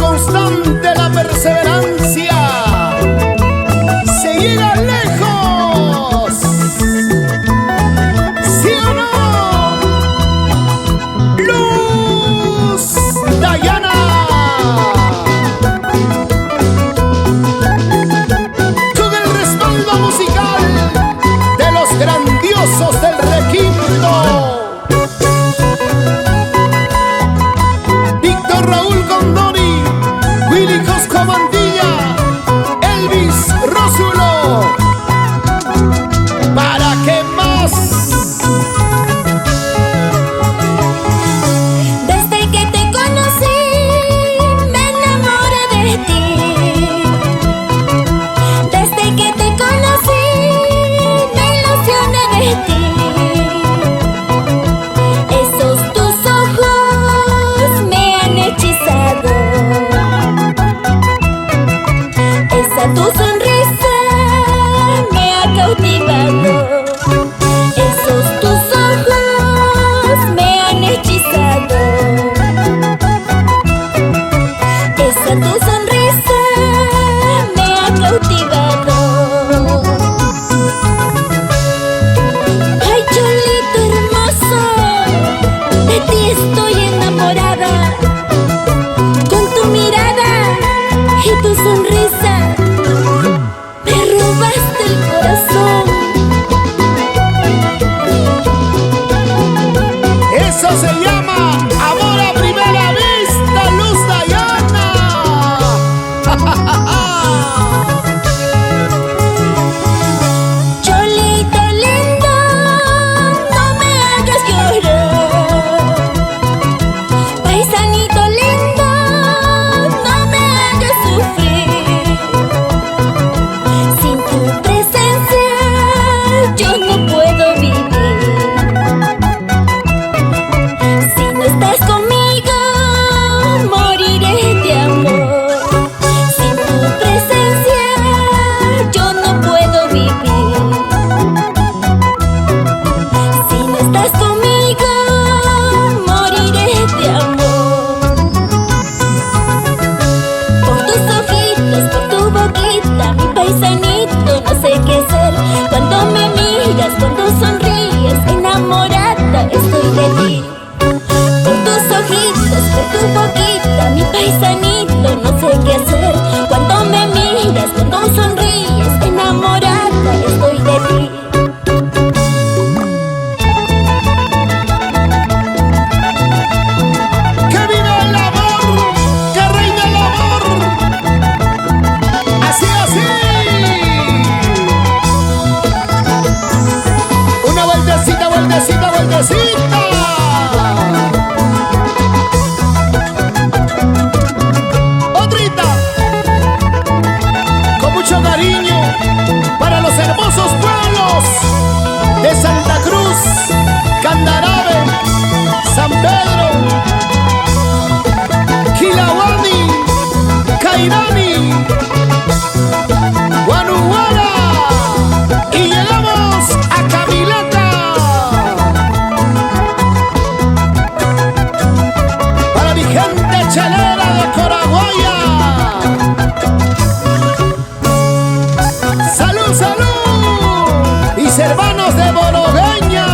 constante, la perseverancia, se llega lejos. ¿Sí o no? Luz Dayana. Con el respaldo musical de los grandiosos del requinto. Raúl Gondori, Willy Cosco Mantilla, Elvis Rósulo. ¿Para qué más? Desde que te conocí, me enamoré de ti. Desde que te conocí, me ilusioné de ti. Esos tus ojos me han hechizado. Esa tu sonrisa me ha cautivado. Esos tus ojos me han hechizado. Esa tu sonrisa me ha cautivado. Ay, Cholito hermoso, de ti estoy enamorada. Con tu mirada y tu sonrisa me robaste el corazón. Eso se llama amor a primera vista, Luz Dayana. Cholito lindo, no me hagas llorar. Paisanito lindo, no me hagas sufrir. Sin tu presencia yo no puedo vivir. Si no estás conmigo, moriré de amor. Sin tu presencia yo no puedo vivir. Si no estás conmigo, moriré de amor. Por tus ojitos, por tu boquita, mi paisanito, no sé qué hacer. Cuando me miras, cuando sonríes, enamorada estoy de ti. Por tus ojitos, por tu boquita, mi paisanito, no sé qué hacer. Cuando me miras, cuando sonríes, enamorada estoy de ti. ¡Que viva el amor! ¡Que reina el amor! ¡Así, así! Una vueltecita, vueltecita, vueltecita. Otrita. Con mucho cariño para los hermosos pueblos de Santa Cruz, Candarave, San Pedro, Quilawani, Cairani, Guanuguara, y llegamos a Camilata. Para mi gente chelera de Coraguaya. ¡Salud, salud! Mis hermanos de Borogueña.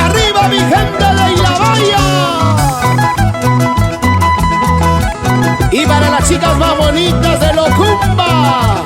¡Arriba mi gente de Ilabaya! Y para las chicas más bonitas de Locumba.